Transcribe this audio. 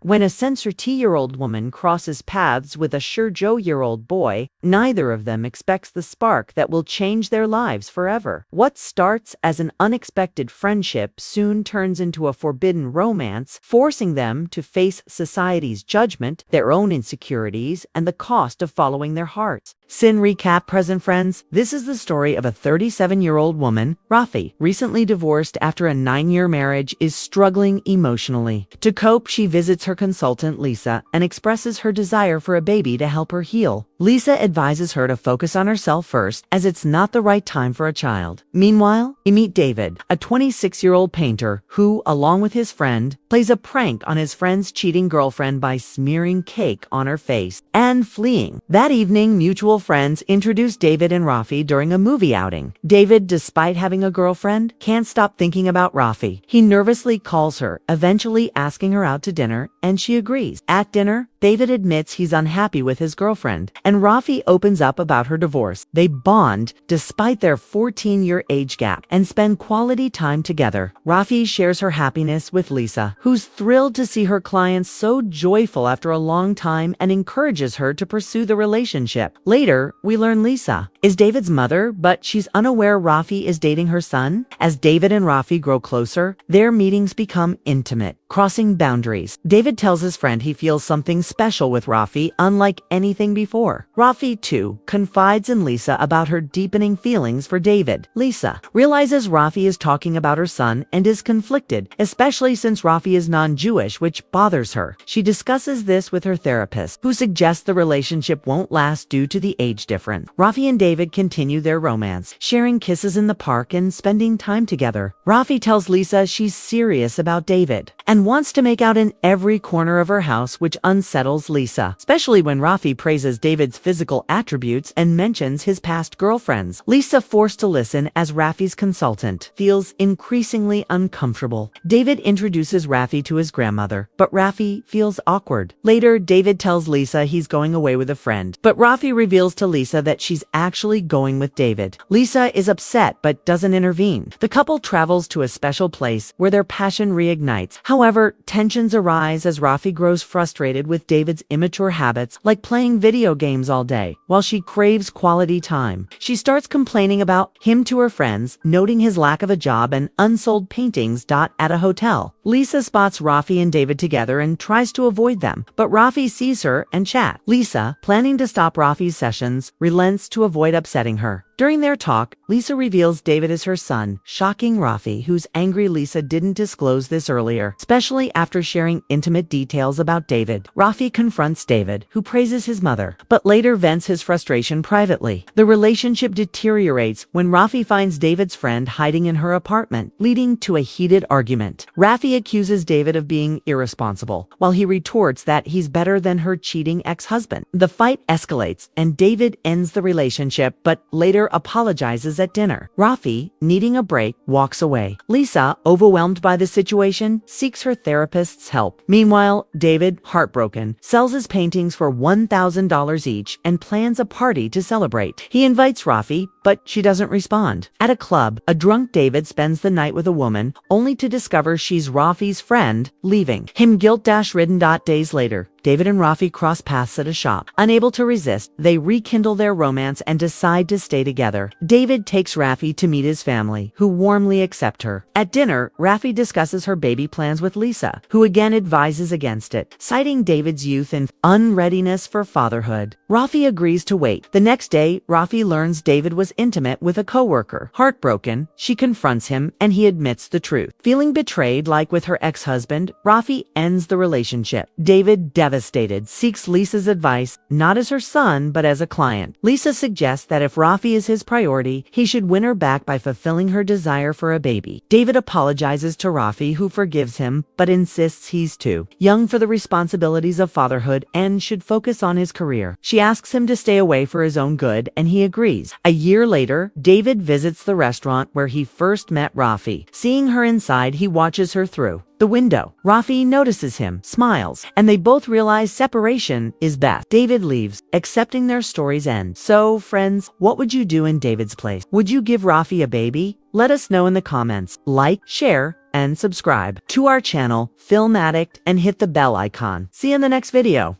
When a censor-year-old woman crosses paths with a sure-Joe-year-old boy, neither of them expects the spark that will change their lives forever. What starts as an unexpected friendship soon turns into a forbidden romance, forcing them to face society's judgment, their own insecurities, and the cost of following their hearts. Sin recap, present friends. This is the story of a 37-year-old woman, Rafi, recently divorced after a 9-year marriage, is struggling emotionally. To cope, she visits her consultant, Lisa, and expresses her desire for a baby to help her heal. Lisa advises her to focus on herself first, as it's not the right time for a child. Meanwhile, we meet David, a 26-year-old painter who, along with his friend, plays a prank on his friend's cheating girlfriend by smearing cake on her face and fleeing. That evening, mutual friends introduce David and Rafi during a movie outing. David, despite having a girlfriend, can't stop thinking about Rafi. He nervously calls her, eventually asking her out to dinner, and she agrees. At dinner, David admits he's unhappy with his girlfriend, and Rafi opens up about her divorce. They bond despite their 14-year age gap and spend quality time together. Rafi shares her happiness with Lisa, who's thrilled to see her client so joyful after a long time and encourages her to pursue the relationship. Later, we learn Lisa is David's mother, but she's unaware Rafi is dating her son. As David and Rafi grow closer, their meetings become intimate, crossing boundaries. David tells his friend he feels something special with Rafi, unlike anything before. Rafi, too, confides in Lisa about her deepening feelings for David. Lisa realizes Rafi is talking about her son and is conflicted, especially since Rafi is non-Jewish, which bothers her. She discusses this with her therapist, who suggests the relationship won't last due to the age difference. Rafi and David continue their romance, sharing kisses in the park and spending time together. Rafi tells Lisa she's serious about David and wants to make out in every corner of her house, which unsettles Lisa, especially when Rafi praises David's physical attributes and mentions his past girlfriends. Lisa, forced to listen as Rafi's consultant, feels increasingly uncomfortable. David introduces Rafi to his grandmother, but Rafi feels awkward. Later, David tells Lisa he's going away with a friend, but Rafi reveals to Lisa that she's actually going with David. Lisa is upset but doesn't intervene. The couple travels to a special place where their passion reignites. However, tensions arise as Rafi grows frustrated with David's immature habits, like playing video games all day, while she craves quality time. She starts complaining about him to her friends, noting his lack of a job and unsold paintings at a hotel. Lisa spots Rafi and David together and tries to avoid them, but Rafi sees her and chat. Lisa, planning to stop Rafi's sessions, relents to avoid upsetting her. During their talk, Lisa reveals David is her son, shocking Rafi, who's angry Lisa didn't disclose this earlier, especially after sharing intimate details about David. Rafi confronts David, who praises his mother, but later vents his frustration privately. The relationship deteriorates when Rafi finds David's friend hiding in her apartment, leading to a heated argument. Rafi accuses David of being irresponsible, while he retorts that he's better than her cheating ex-husband. The fight escalates, and David ends the relationship, but later apologizes at dinner. Rafi, needing a break, walks away. Lisa, overwhelmed by the situation, seeks her therapist's help. Meanwhile, David, heartbroken, sells his paintings for $1,000 each and plans a party to celebrate. He invites Rafi, but she doesn't respond. At a club, a drunk David spends the night with a woman, only to discover she's Rafi's friend, leaving him guilt-ridden. Days later, David and Rafi cross paths at a shop. Unable to resist, they rekindle their romance and decide to stay together. David takes Rafi to meet his family, who warmly accept her. At dinner, Rafi discusses her baby plans with Lisa, who again advises against it, citing David's youth and unreadiness for fatherhood. Rafi agrees to wait. The next day, Rafi learns David was intimate with a coworker. Heartbroken, she confronts him and he admits the truth. Feeling betrayed like with her ex-husband, Rafi ends the relationship. David, devastated, seeks Lisa's advice, not as her son, but as a client. Lisa suggests that if Rafi is his priority, he should win her back by fulfilling her desire for a baby. David apologizes to Rafi, who forgives him, but insists he's too young for the responsibilities of fatherhood and should focus on his career. She asks him to stay away for his own good, and he agrees. A year later, David visits the restaurant where he first met Rafi. Seeing her inside, he watches her through the window. Rafi notices him, smiles, and they both realize separation is best. David leaves, accepting their story's end. So, friends, what would you do in David's place? Would you give Rafi a baby? Let us know in the comments. Like, share, and subscribe to our channel, Film Addict, and hit the bell icon. See you in the next video.